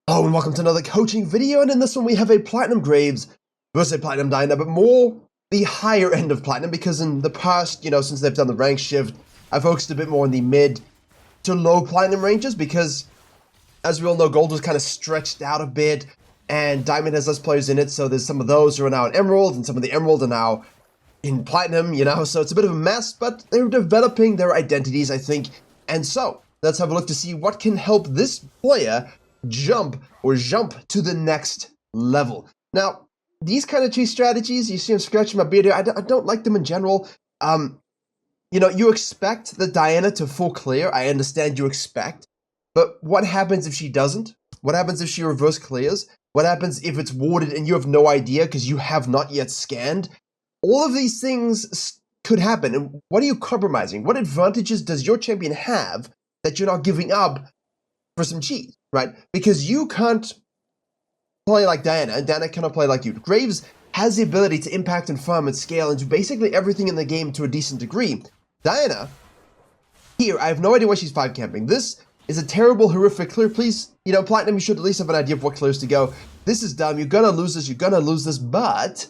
Hello and welcome to another coaching video, and in this one we have a Platinum Graves versus a Platinum Dyna, but more the higher end of Platinum, because in the past, since they've done the rank shift, I focused a bit more on the mid to low Platinum ranges, because as we all know, Gold was kind of stretched out a bit, and Diamond has less players in it, so there's some of those who are now in Emerald, and some of the Emerald are now in Platinum, so it's a bit of a mess, but they're developing their identities, I think, and so let's have a look to see what can help this player jump to the next level. Now, these kind of cheese strategies, you see I'm scratching my beard here, I don't like them in general. You expect the Diana to full clear, I understand you expect, but what happens if she doesn't? What happens if she reverse clears? What happens if it's warded and you have no idea because you have not yet scanned? All of these things could happen, and what are you compromising? What advantages does your champion have that you're not giving up for some cheese, right? Because you can't play like Diana, and Diana cannot play like you. Graves has the ability to impact and farm and scale into basically everything in the game to a decent degree. Diana, here, I have no idea why she's 5 camping. This is a terrible, horrific clear. Please, Platinum, you should at least have an idea of what clears to go. This is dumb. You're gonna lose this, but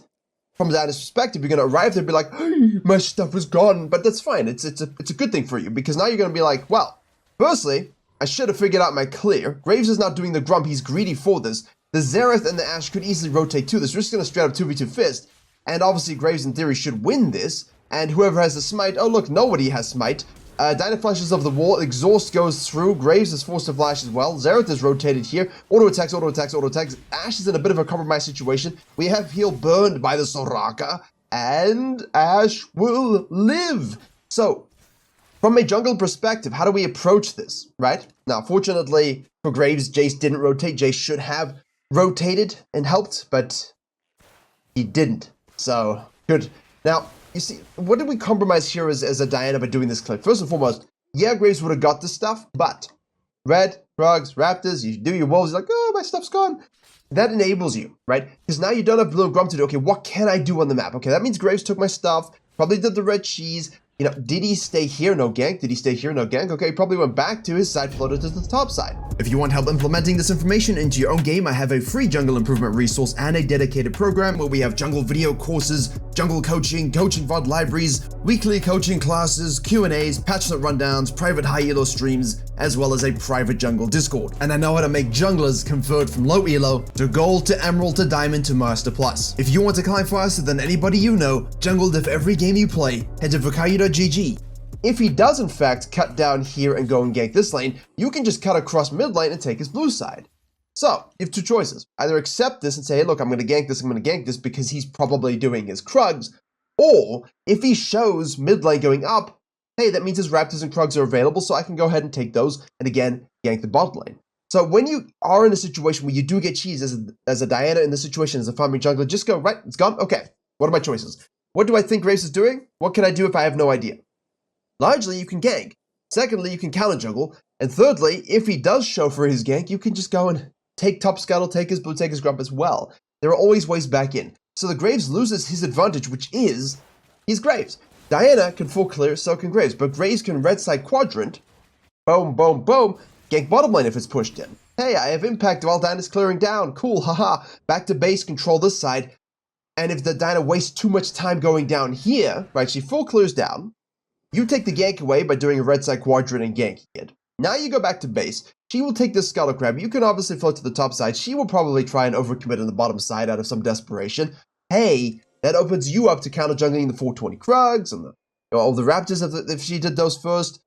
from Diana's perspective, you're gonna arrive there and be like, hey, my stuff is gone. But that's fine. It's a good thing for you, because now you're gonna be like, well, firstly, I should have figured out my clear. Graves is not doing the grump. He's greedy for this. The Xerath and the Ashe could easily rotate too. This. We're just going to straight up 2v2 fist. And obviously Graves in theory should win this. And whoever has the smite, oh look, nobody has smite. Dyna flashes off the wall. Exhaust goes through. Graves is forced to flash as well. Xerath is rotated here. Auto attacks. Ashe is in a bit of a compromised situation. We have heal burned by the Soraka. And Ashe will live. So, from a jungle perspective, how do we approach this, right? Now, fortunately for Graves, Jace didn't rotate. Jace should have rotated and helped, but he didn't. So, good. Now, you see, what did we compromise here as a Diana by doing this clip? First and foremost, yeah, Graves would have got this stuff, but Red, Frogs, Raptors, you do your wolves, you're like, oh, my stuff's gone. That enables you, right? Because now you don't have Blue Grump to do, okay, what can I do on the map? Okay, that means Graves took my stuff, probably did the red cheese. Did he stay here? No gank. Did he stay here? No gank. Okay, he probably went back to his side, floated to the top side. If you want help implementing this information into your own game, I have a free jungle improvement resource and a dedicated program where we have jungle video courses, jungle coaching VOD libraries, weekly coaching classes, Q&As, patch note rundowns, private high elo streams, as well as a private jungle Discord. And I know how to make junglers convert from low elo to gold to emerald to diamond to master plus. If you want to climb faster than anybody you know, jungle diff every game you play, head to virkayu.gg. If he does in fact cut down here and go and gank this lane, you can just cut across mid lane and take his blue side. So, you have two choices. Either accept this and say, hey, look, I'm going to gank this because he's probably doing his Krugs, or if he shows mid lane going up, hey, that means his Raptors and Krugs are available, so I can go ahead and take those and again, gank the bot lane. So when you are in a situation where you do get cheese as a Diana in this situation, as a farming jungler, just go, right, it's gone, okay, what are my choices? What do I think Graves is doing? What can I do if I have no idea? Largely, you can gank. Secondly, you can counter jungle. And thirdly, if he does show for his gank, you can just go and take top scuttle, take his blue, take his grump as well. There are always ways back in. So the Graves loses his advantage, which is, he's Graves. Diana can full clear, so can Graves. But Graves can red side quadrant, boom, boom, boom, gank bottom lane if it's pushed in. Hey, I have impact while Diana's clearing down. Cool, haha. Back to base, control this side. And if the Diana wastes too much time going down here, right, she full clears down, you take the gank away by doing a red side quadrant and ganking it. Now you go back to base. She will take this scuttle crab. You can obviously float to the top side. She will probably try and overcommit on the bottom side out of some desperation. Hey, that opens you up to counter jungling the 420 Krugs and all the Raptors if she did those first.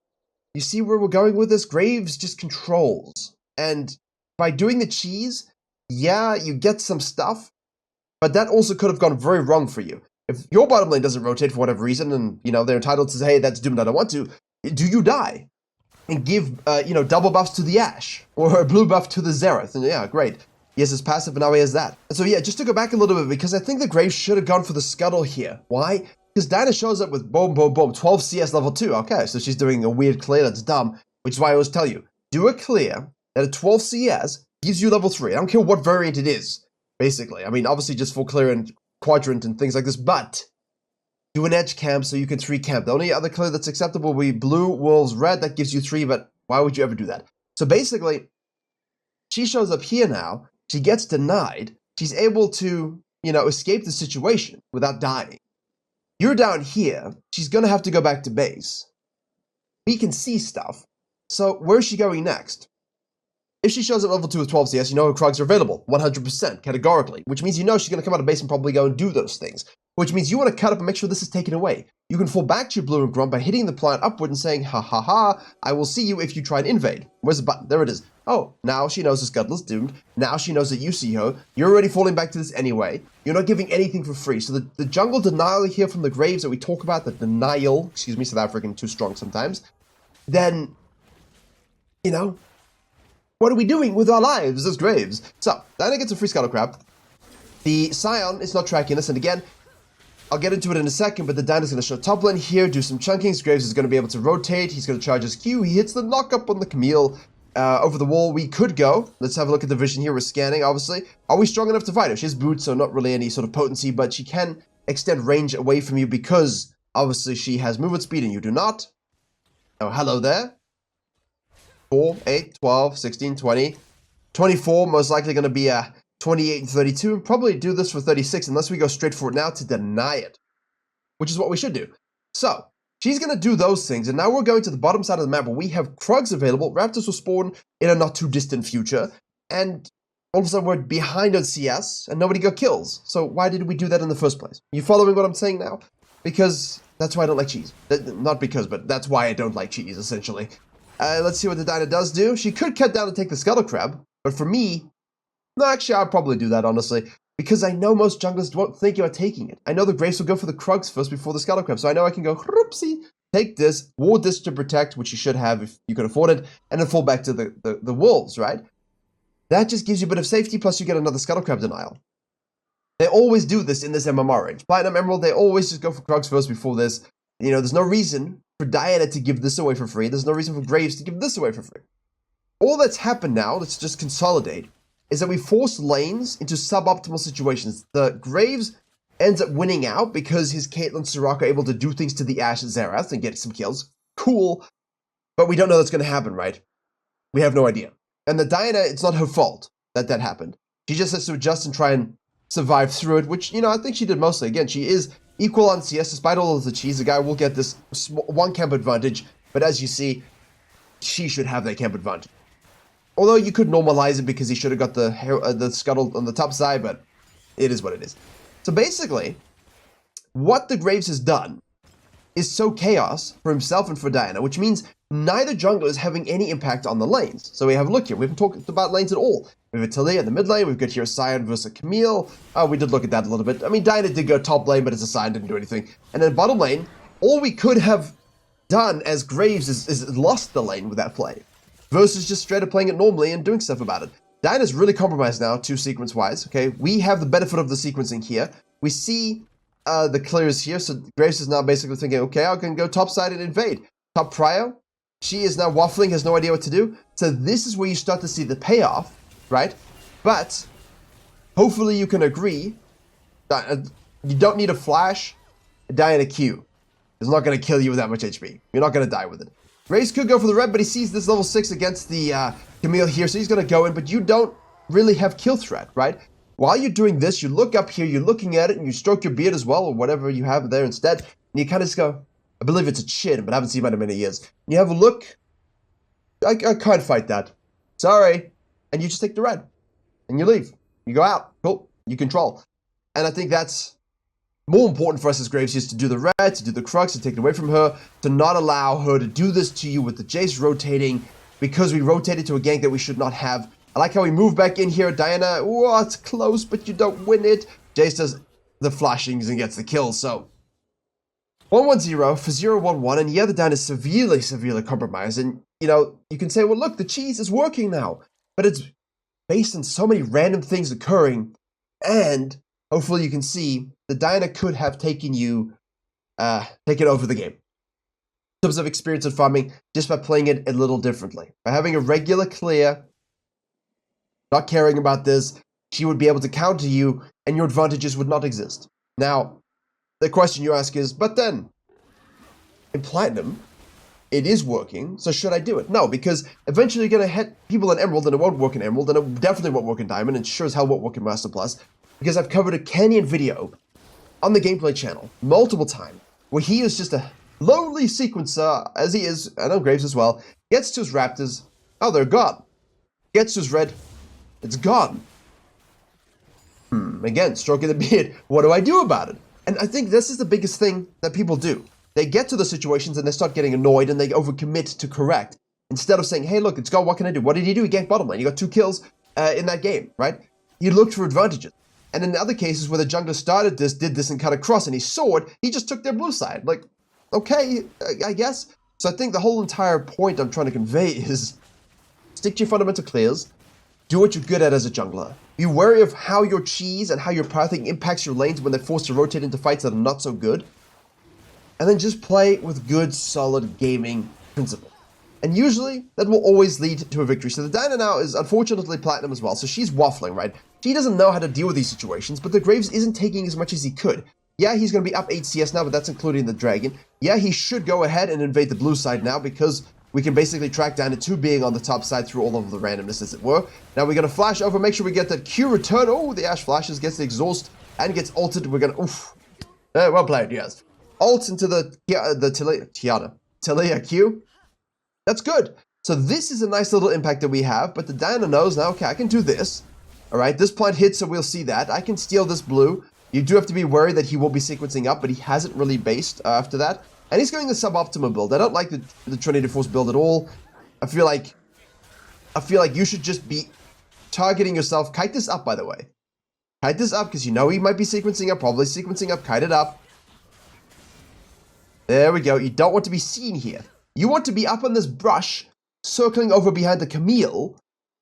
You see where we're going with this? Graves just controls. And by doing the cheese, yeah, you get some stuff, but that also could have gone very wrong for you. If your bottom lane doesn't rotate for whatever reason, and they're entitled to say, hey, that's doomed, I don't want to, do you die? And give, double buffs to the Ashe, or a blue buff to the Xerath, and yeah, great. He has his passive, and now he has that. And so yeah, just to go back a little bit, because I think the Graves should have gone for the scuttle here. Why? Because Diana shows up with boom, boom, boom, 12 CS level 2. Okay, so she's doing a weird clear that's dumb, which is why I always tell you, do a clear that at 12 CS gives you level 3. I don't care what variant it is, basically. I mean, obviously just full clear and quadrant and things like this, but do an edge camp so you can 3 camp. The only other color that's acceptable will be blue, wolves, red. That gives you 3, but why would you ever do that? So basically, She shows up here now. She gets denied. She's able to, escape the situation without dying. You're down here. She's going to have to go back to base. We can see stuff. So where's she going next? If she shows up level 2 with 12 CS, you know her Krugs are available, 100%, categorically, which means she's going to come out of base and probably go and do those things, which means you want to cut up and make sure this is taken away. You can fall back to your blue and grunt by hitting the plant upward and saying, ha ha ha, I will see you if you try and invade. Where's the button? There it is. Oh, now she knows the Scuttle's doomed. Now she knows that you see her. You're already falling back to this anyway. You're not giving anything for free. So the jungle denial here from the Graves that we talk about, the denial, excuse me, South African, too strong sometimes, then, what are we doing with our lives as Graves? So, Diana gets a free Scuttle Crab. The Scion is not tracking us, and again, I'll get into it in a second, but the Diana's going to show top lane here, do some chunkings. Graves is going to be able to rotate. He's going to charge his Q. He hits the knock-up on the Camille over the wall. We could go. Let's have a look at the vision here. We're scanning, obviously. Are we strong enough to fight her? She has boots, so not really any sort of potency, but she can extend range away from you because, obviously, she has movement speed and you do not. Oh, hello there. 4, 8, 12, 16, 20, 24, most likely going to be 28 and 32, and probably do this for 36 unless we go straight for it now to deny it, which is what we should do. So, she's going to do those things, and now we're going to the bottom side of the map where we have Krugs available. Raptors will spawn in a not too distant future, and all of a sudden we're behind on CS, and nobody got kills. So why did we do that in the first place? You following what I'm saying now? Because that's why I don't like cheese. Not because, but that's why I don't like cheese, essentially. Let's see what the Dyna does do. She could cut down and take the Scuttle Crab, but for me, no, actually, I'd probably do that, honestly, because I know most junglers won't think about taking it. I know the Graves will go for the Krugs first before the Scuttle Crab, so I know I can go, whoopsie, take this, ward this to protect, which you should have if you can afford it, and then fall back to the Wolves, right? That just gives you a bit of safety, plus you get another Scuttle Crab denial. They always do this in this MMR range. Platinum Emerald, they always just go for Krugs first before this. There's no reason for Diana to give this away for free. There's no reason for Graves to give this away for free. All that's happened now, let's just consolidate, is that we force lanes into suboptimal situations. The Graves ends up winning out because his Caitlyn and Soraka are able to do things to the Ashe and Xerath and get some kills. Cool. But we don't know that's going to happen, right? We have no idea. And the Diana, it's not her fault that happened. She just has to adjust and try and survive through it, which, I think she did mostly. Again, she is equal on CS, despite all of the cheese. The guy will get this one camp advantage, but as you see, she should have that camp advantage. Although you could normalize it because he should have got the Scuttle on the top side, but it is what it is. So basically, what the Graves has done is sow chaos for himself and for Diana, which means neither jungler is having any impact on the lanes. So we have a look here. We haven't talked about lanes at all. We have Italia in the mid lane. We've got here Scion versus Camille. We did look at that a little bit. I mean, Diana did go top lane, but it's a Scion, didn't do anything. And then bottom lane, all we could have done as Graves is lost the lane with that play, versus just straight up playing it normally and doing stuff about it. Diana's really compromised now, too, sequence-wise, okay? We have the benefit of the sequencing here. We see the clears here, so Graves is now basically thinking, okay, I can go top side and invade. Top prio, she is now waffling, has no idea what to do. So this is where you start to see the payoff, right? But hopefully you can agree that you don't need a flash, Diana Q. It's not going to kill you with that much HP. You're not going to die with it. Graves could go for the red, but he sees this level 6 against the Camille here, so he's going to go in, but you don't really have kill threat, right? While you're doing this, you look up here, you're looking at it, and you stroke your beard as well, or whatever you have there instead, and you kind of just go, I believe it's a chin, but I haven't seen it in many years. And you have a look, I can't fight that. Sorry. And you just take the red, and you leave. You go out. Cool. You control. And I think that's more important for us as Graves is to do the red, to do the Krugs, to take it away from her, to not allow her to do this to you with the Jace rotating, because we rotated to a gank that we should not have. I like how we move back in here. Diana, oh, it's close, but you don't win it. Jace does the flashings and gets the kill, so 1-1-0 for 0-1-1, and yeah, the Diana is severely compromised, and, you can say, well, look, the cheese is working now, but it's based on so many random things occurring, and hopefully you can see the Diana could have taken over the game in terms of experience and farming just by playing it a little differently. By having a regular clear, not caring about this, she would be able to counter you and your advantages would not exist. Now, the question you ask is, but then, in Platinum, it is working, so should I do it? No, because eventually you're going to hit people in Emerald, and it won't work in Emerald, and it definitely won't work in Diamond, and sure as hell won't work in Master Plus, because I've covered a Canyon video on the gameplay channel multiple times, where he is just a lonely sequencer, as he is, and on Graves as well, gets to his Raptors, oh, they're gone. Gets to his red, it's gone. Again, stroking the beard, what do I do about it? And I think this is the biggest thing that people do. They get to the situations and they start getting annoyed and they overcommit to correct. Instead of saying, hey, look, it's gone, what can I do? What did he do? He ganked bottom lane. He got 2 kills in that game, right? He looked for advantages. And in other cases where the jungler started this, did this, and cut across, and he saw it, he just took their blue side. Like, okay, I guess. So I think the whole entire point I'm trying to convey is stick to your fundamental clears, do what you're good at as a jungler. Be wary of how your cheese and how your pathing impacts your lanes when they're forced to rotate into fights that are not so good. And then just play with good, solid gaming principles. And usually, that will always lead to a victory. So the Diana now is unfortunately platinum as well, so she's waffling, right? She doesn't know how to deal with these situations, but the Graves isn't taking as much as he could. Yeah, he's going to be up 8 CS now, but that's including the Dragon. Yeah, he should go ahead and invade the blue side now, because we can basically track down to 2 being on the top side through all of the randomness, as it were. Now we're going to flash over, make sure we get that Q return. Oh, the Ash flashes, gets the exhaust, and gets ulted. We're going to, oof. Well played, yes. Ults into the Talia Q. That's good. So this is a nice little impact that we have, but the Diana knows now, okay, I can do this. All right, this plant hits, so we'll see that. I can steal this blue. You do have to be worried that he will be sequencing up, but he hasn't really based after that. And he's going the suboptimal build. I don't like the Trinity Force build at all. I feel like you should just be targeting yourself. Kite this up, by the way. Kite this up, because you know he might be sequencing up, probably sequencing up. Kite it up. There we go. You don't want to be seen here. You want to be up on this brush, circling over behind the Camille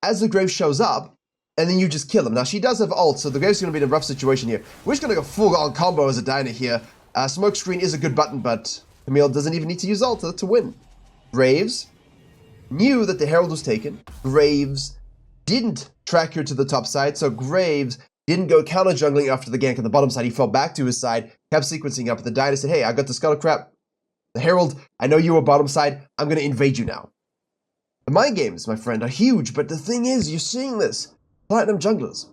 as the Grave shows up, and then you just kill him. Now, she does have ult, so the Grave's going to be in a rough situation here. We're just going to go full-on combo as a Dyna here. Smoke screen is a good button, but Camille doesn't even need to use ult to win. Graves knew that the Herald was taken. Graves didn't track her to the top side, so Graves didn't go counter jungling after the gank on the bottom side. He fell back to his side, kept sequencing up. The Dyna said, hey, I got the Scuttle Crap. The Herald, I know you were bottom side. I'm going to invade you now. The mind games, my friend, are huge, but the thing is, you're seeing this. Platinum junglers.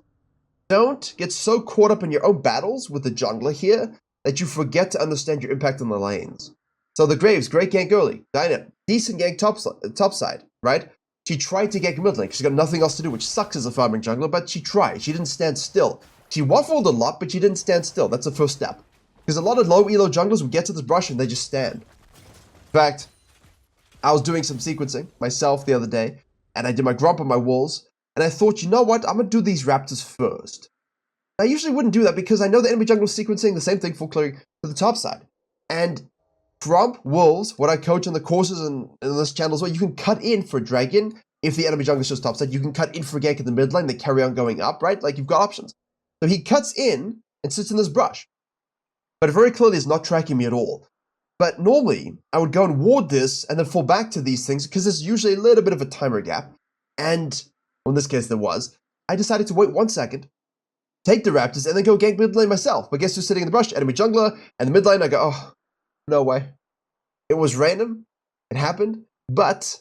Don't get so caught up in your own battles with the jungler here that you forget to understand your impact on the lanes. So the Graves, great gank early. Dyna, decent gank top side, right? She tried to gank mid lane. She's got nothing else to do, which sucks as a farming jungler, but she tried. She didn't stand still. She waffled a lot, but she didn't stand still. That's the first step. Because a lot of low elo junglers will get to this brush and they just stand. In fact, I was doing some sequencing myself the other day, and I did my grump on my walls, and I thought, you know what, I'm going to do these Raptors first. I usually wouldn't do that because I know the enemy jungle is sequencing the same thing full clearing to the top side. And grump, wolves, what I coach on the courses and in this channel as well, you can cut in for Dragon if the enemy jungle is just top side. You can cut in for gank in the mid lane, they carry on going up, right? Like, you've got options. So he cuts in and sits in this brush. But very clearly is not tracking me at all. But normally, I would go and ward this and then fall back to these things because there's usually a little bit of a timer gap. And, well, in this case there was. I decided to wait 1 second, take the Raptors, and then go gank mid lane myself. But guess who's sitting in the brush? Enemy jungler. And the mid lane, I go, oh, no way. It was random. It happened. But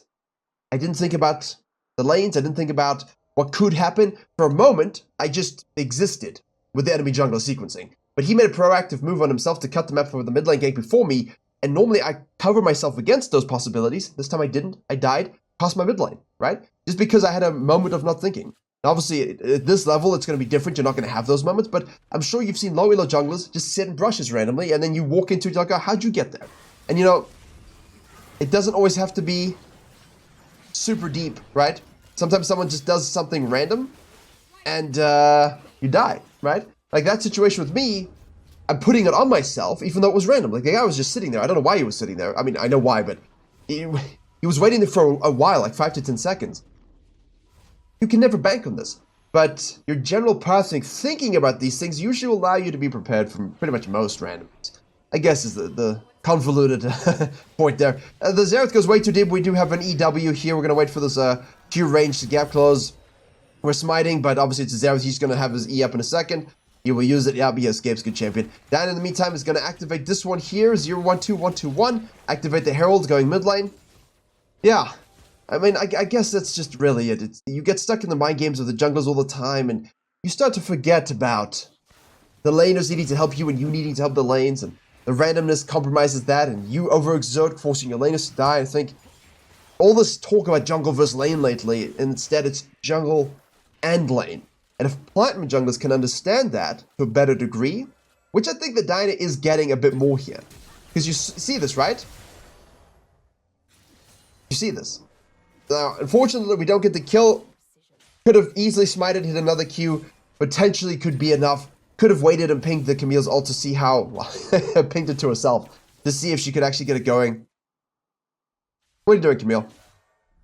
I didn't think about the lanes. I didn't think about what could happen. For a moment, I just existed with the enemy jungler sequencing. But he made a proactive move on himself to cut the map for the mid lane gank before me, and normally I cover myself against those possibilities. This time I didn't. I died, cost my mid lane, right? Just because I had a moment of not thinking. Now, obviously, at this level, it's going to be different. You're not going to have those moments, but I'm sure you've seen low elo junglers just sit in brushes randomly, and then you walk into it, you're like, oh, how'd you get there? And you know, it doesn't always have to be super deep, right? Sometimes someone just does something random, and you die, right? Like that situation with me, I'm putting it on myself, even though it was random. Like the guy was just sitting there. I don't know why he was sitting there. I mean, I know why, but he was waiting there for a while, like 5 to 10 seconds. You can never bank on this. But your general pathing, thinking about these things, usually will allow you to be prepared from pretty much most randoms. I guess is the convoluted point there. The Xerath goes way too deep. We do have an EW here. We're going to wait for this Q range to gap close. We're smiting, but obviously it's a Xerath. He's going to have his E up in a second. He will use it. Yeah, he escapes. Good champion. Dan, in the meantime, is going to activate this one here. 0-1-2-1-2-1. Activate the Herald going mid lane. Yeah. I mean, I guess that's just really it. You get stuck in the mind games of the junglers all the time, and you start to forget about the laners needing to help you and you needing to help the lanes, and the randomness compromises that, and you overexert, forcing your laners to die. I think all this talk about jungle versus lane lately, and instead it's jungle and lane. And if Platinum junglers can understand that to a better degree, which I think the Dyna is getting a bit more here. Because you see this, right? You see this. Now, unfortunately, we don't get the kill. Could have easily smited, hit another Q. Potentially could be enough. Could have waited and pinged the Camille's ult to see how... Well, pinged it to herself. To see if she could actually get it going. What are you doing, Camille?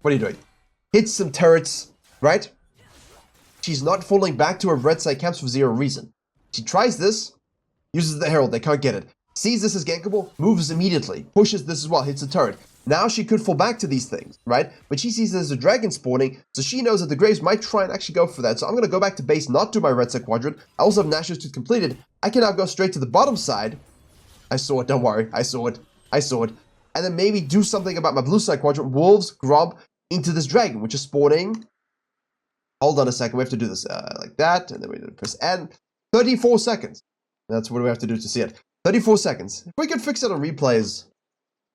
What are you doing? Hit some turrets, right? She's not falling back to her red side camps for zero reason. She tries this. Uses the Herald. They can't get it. Sees this as gankable. Moves immediately. Pushes this as well. Hits the turret. Now she could fall back to these things, right? But she sees there's a dragon spawning, so she knows that the Graves might try and actually go for that. So I'm going to go back to base, not do my red side quadrant. I also have Nashor's Tooth completed. I can now go straight to the bottom side. I saw it, don't worry. I saw it. I saw it. And then maybe do something about my blue side quadrant. Wolves, Gromp, into this dragon, which is spawning. Hold on a second. We have to do this like that. And then we press N. 34 seconds. That's what we have to do to see it. 34 seconds. If we could fix it on replays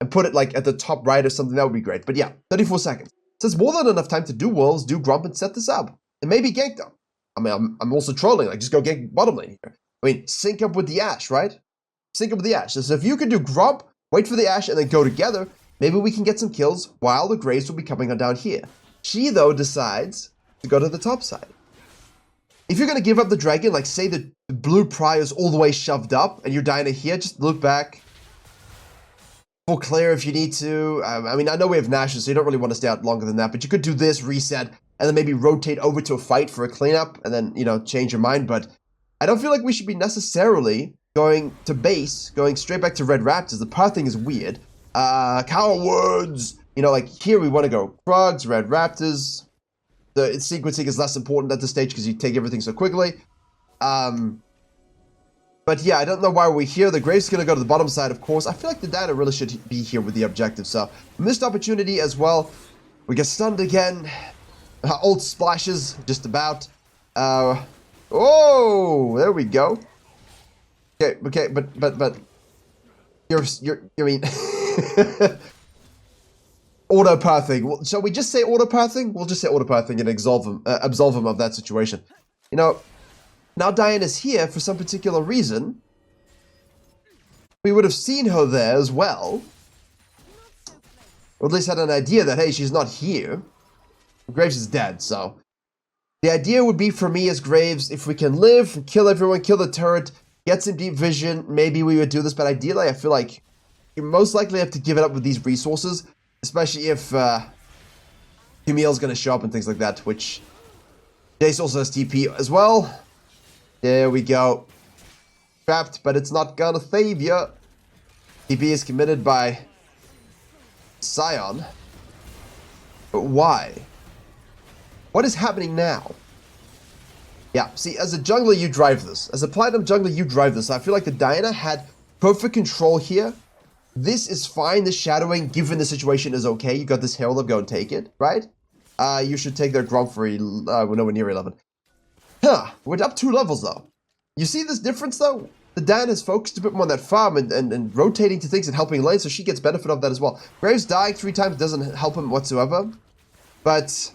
and put it like at the top right or something, that would be great. But yeah, 34 seconds. So it's more than enough time to do wolves, do Grump, and set this up. And maybe gank them. I mean, I'm also trolling, like just go gank bottom lane here. I mean, sync up with the Ashe, right? Sync up with the Ashe. So if you could do Grump, wait for the Ashe, and then go together, maybe we can get some kills while the Graves will be coming on down here. She, though, decides to go to the top side. If you're going to give up the dragon, like say the blue Prior's all the way shoved up, and you're dying here, just look back. Full clear if you need to. I mean, I know we have Nashor, so you don't really want to stay out longer than that, but you could do this, reset, and then maybe rotate over to a fight for a cleanup, and then, you know, change your mind. But I don't feel like we should be necessarily going to base, going straight back to Red Raptors. The path thing is weird. Cowards! You know, like, here we want to go Krugs, Red Raptors. The sequencing is less important at this stage because you take everything so quickly. But yeah, I don't know why we're here. The Graves going to go to the bottom side, of course. I feel like the Dyna really should be here with the objective. So, missed opportunity as well. We get stunned again. Ult splashes, just about. Oh, there we go. Okay, but. I mean. Auto-pathing. Well, shall we just say auto-pathing? We'll just say auto-pathing and absolve him of that situation. You know, now Diana's here for some particular reason. We would have seen her there as well. Or at least had an idea that, hey, she's not here. Graves is dead, so. The idea would be for me as Graves, if we can live, kill everyone, kill the turret, get some deep vision, maybe we would do this. But ideally, I feel like you most likely have to give it up with these resources. Especially if Camille's going to show up and things like that, which Jace also has TP as well. There we go. Trapped, but it's not going to save you. TP is committed by Sion. But why? What is happening now? Yeah, see, as a jungler, you drive this. As a Platinum jungler, you drive this. I feel like the Diana had perfect control here. This is fine, the shadowing, given the situation, is okay. You got this Herald up, go and take it, right? You should take their Grump for, we're nowhere near 11. Huh, we're up 2 levels, though. You see this difference, though? The Dan is focused a bit more on that farm and rotating to things and helping lane, so she gets benefit of that as well. Graves dying 3 times doesn't help him whatsoever, but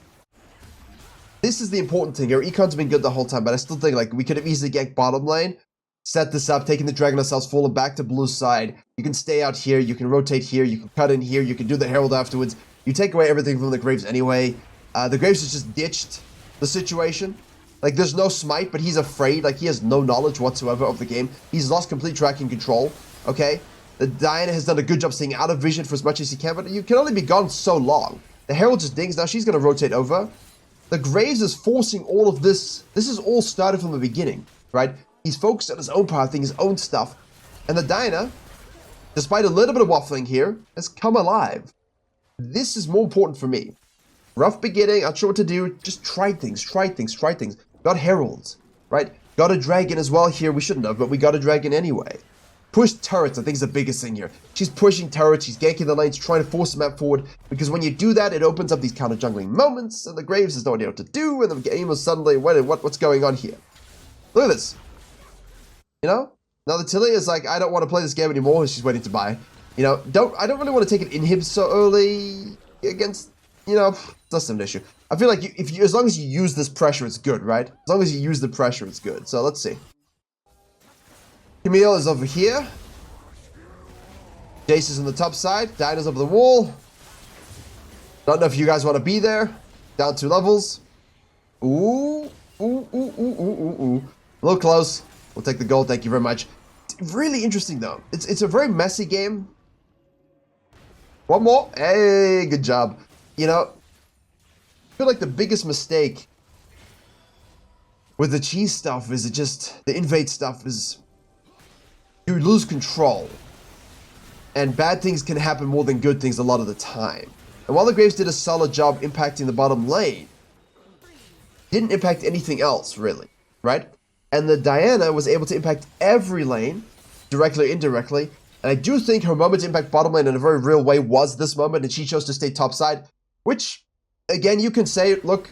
this is the important thing here. Econ's been good the whole time, but I still think, like, we could have easily ganked bottom lane, set this up, taking the dragon ourselves, falling back to blue side. You can stay out here, you can rotate here, you can cut in here, you can do the Herald afterwards. You take away everything from the Graves anyway. The Graves has just ditched the situation. Like, there's no smite, but he's afraid. Like, he has no knowledge whatsoever of the game. He's lost complete tracking control, okay? The Diana has done a good job staying out of vision for as much as he can, but you can only be gone so long. The Herald just dings. Now she's going to rotate over. The Graves is forcing all of this. This is all started from the beginning, right? He's focused on his own pathing, his own stuff. And the Diana, despite a little bit of waffling here, has come alive. This is more important for me. Rough beginning, not sure what to do. Just try things. Got Heralds, right? Got a dragon as well here. We shouldn't have, but we got a dragon anyway. push turrets, I think is the biggest thing here. She's pushing turrets, she's ganking the lanes, trying to force the map forward, because when you do that, it opens up these counter-jungling moments, and the Graves has no idea what to do, and the game is suddenly, what's going on here? Look at this. You know? Now the Tilly is like, I don't want to play this game anymore, she's waiting to buy. You know, I don't really want to take an inhib so early against, you know, that's an issue. I feel like as long as you use this pressure, it's good, right? As long as you use the pressure, it's good. So let's see. Camille is over here. Jace is on the top side. Dinah's over the wall. Don't know if you guys want to be there. Down 2 levels. Ooh. Ooh, ooh, ooh, ooh, ooh, ooh. A little close. We'll take the gold. Thank you very much. It's really interesting, though. It's a very messy game. One more. Hey, good job. You know, I feel like the biggest mistake with the cheese stuff is the invade stuff is you lose control. And bad things can happen more than good things a lot of the time. And while the Graves did a solid job impacting the bottom lane, didn't impact anything else, really, right? And the Diana was able to impact every lane, directly or indirectly. And I do think her moment to impact bottom lane in a very real way was this moment, and she chose to stay topside, which, again, you can say, look,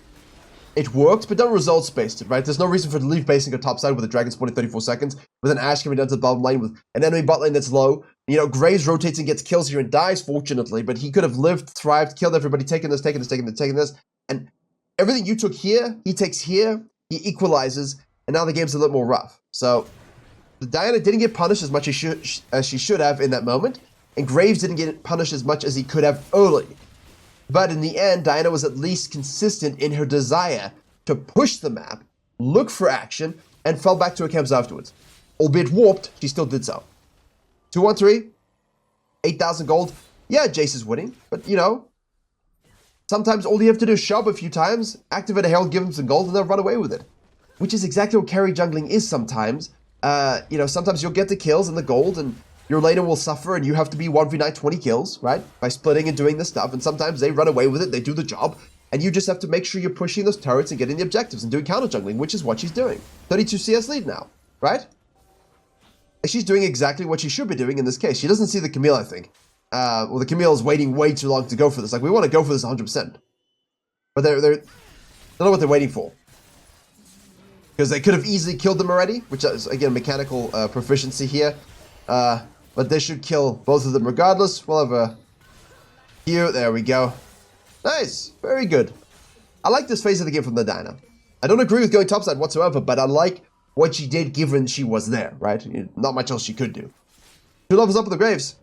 it worked, but don't results-based it, right? There's no reason for her to leave base and go topside with a dragon spawning 34 seconds, with an Ashe coming down to the bottom lane, with an enemy bot lane that's low. You know, Graves rotates and gets kills here and dies, fortunately, but he could have lived, thrived, killed everybody, taking this, and everything you took here, he takes here, he equalizes, and now the game's a little more rough. So, the Diana didn't get punished as much as she should have in that moment, and Graves didn't get punished as much as he could have early. But in the end, Diana was at least consistent in her desire to push the map, look for action, and fell back to her camps afterwards. Albeit warped, she still did so. 2-1-3, 8,000 gold. Yeah, Jace is winning, but you know, sometimes all you have to do is shove a few times, activate a herald, give them some gold, and they'll run away with it. Which is exactly what carry jungling is sometimes. You know, sometimes you'll get the kills and the gold, and your laner will suffer, and you have to be 1v9 20 kills, right? By splitting and doing this stuff, and sometimes they run away with it, they do the job, and you just have to make sure you're pushing those turrets and getting the objectives and doing counter jungling, which is what she's doing. 32 CS lead now, right? She's doing exactly what she should be doing in this case. She doesn't see the Camille, I think. Well, the Camille is waiting way too long to go for this. Like, we want to go for this 100%. But they don't know what they're waiting for. Because they could have easily killed them already, which is, again, mechanical proficiency here. But they should kill both of them regardless. We'll have a here. There we go. Nice. Very good. I like this phase of the game from the Dyna. I don't agree with going topside whatsoever, but I like what she did given she was there, right? Not much else she could do. 2 levels up with the Graves.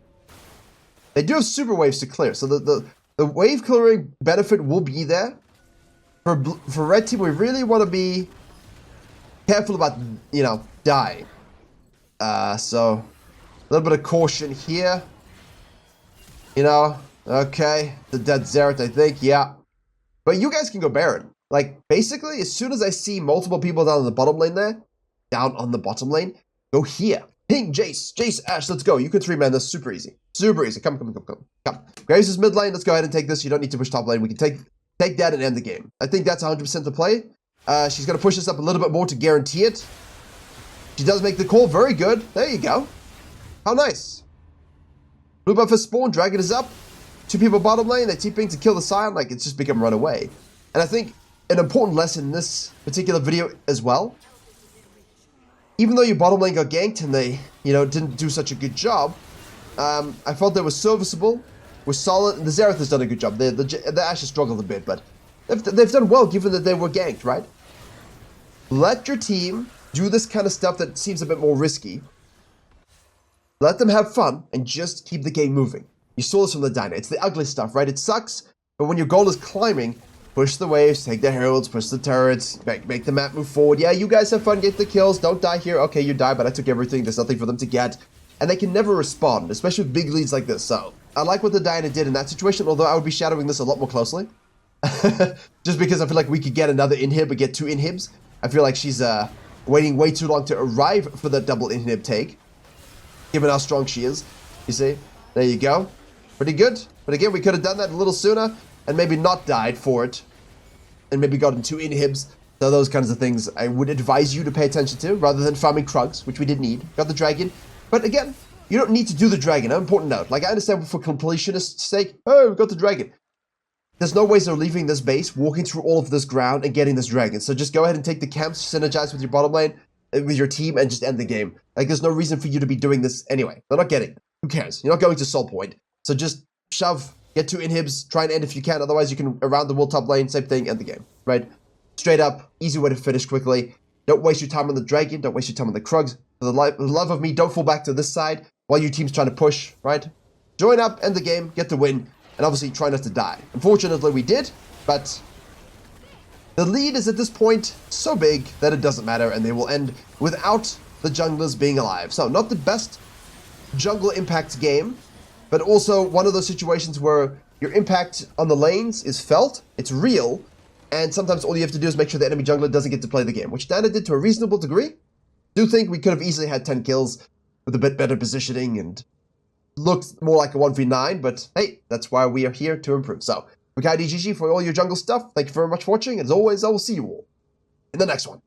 They do have super waves to clear, so the wave clearing benefit will be there. For red team, we really want to be careful about, you know, dying. So a little bit of caution here. You know, okay, the dead Xerath, I think, yeah. But you guys can go Baron. Like, basically, as soon as I see multiple people down on the bottom lane there, down on the bottom lane, go here. Ping, Jace, Ashe, let's go. You can 3-man this super easy. Super easy. Come. Graves is mid lane. Let's go ahead and take this. You don't need to push top lane. We can take that and end the game. I think that's 100% the play. She's going to push this up a little bit more to guarantee it. She does make the call. Very good. There you go. How nice. Blue buff is spawn. Dragon is up. 2 people bottom lane. They TPing to kill the Scion. Like, it's just become run away. And I think an important lesson in this particular video as well, even though your bottom lane got ganked and they, you know, didn't do such a good job, I felt they were serviceable, were solid, and the Xerath has done a good job. The Ashe has struggled a bit, but they've done well given that they were ganked, right? Let your team do this kind of stuff that seems a bit more risky. Let them have fun and just keep the game moving. You saw this from the Dyna. It's the ugly stuff, right? It sucks, but when your goal is climbing, push the waves, take the heralds, push the turrets, make the map move forward. Yeah, you guys have fun, get the kills, don't die here. Okay, you die, but I took everything. There's nothing for them to get. And they can never respond, especially with big leads like this. So, I like what the Diana did in that situation, although I would be shadowing this a lot more closely. Just because I feel like we could get another inhib or get 2 inhibs. I feel like she's waiting way too long to arrive for the double inhib take, given how strong she is. You see? There you go. Pretty good. But again, we could have done that a little sooner and maybe not died for it. And maybe gotten 2 inhibs. So those kinds of things I would advise you to pay attention to, rather than farming Krugs, which we did need. Got the dragon. But again, You don't need to do the dragon. An important note. Like, I understand for completionist's sake, oh, we got the dragon. There's no ways of leaving this base, walking through all of this ground, and getting this dragon. So just go ahead and take the camps, synergize with your bottom lane, with your team, and just end the game. Like, there's no reason for you to be doing this anyway. They're not getting it. Who cares? You're not going to soul point. So just shove, get 2 inhibs, try and end if you can. Otherwise, you can around the world top lane, same thing, end the game, right? Straight up, easy way to finish quickly. Don't waste your time on the dragon. Don't waste your time on the Krugs. For the love of me, don't fall back to this side while your team's trying to push, right? Join up, end the game, get the win, and obviously try not to die. Unfortunately, we did, but the lead is at this point so big that it doesn't matter, and they will end without the junglers being alive. So, not the best jungle impact game, but also one of those situations where your impact on the lanes is felt, it's real, and sometimes all you have to do is make sure the enemy jungler doesn't get to play the game, which Dana did to a reasonable degree. Do think we could have easily had 10 kills with a bit better positioning and looked more like a 1v9, but hey, that's why we are here to improve. So, Virkayu DGG for all your jungle stuff. Thank you very much for watching. As always, I will see you all in the next one.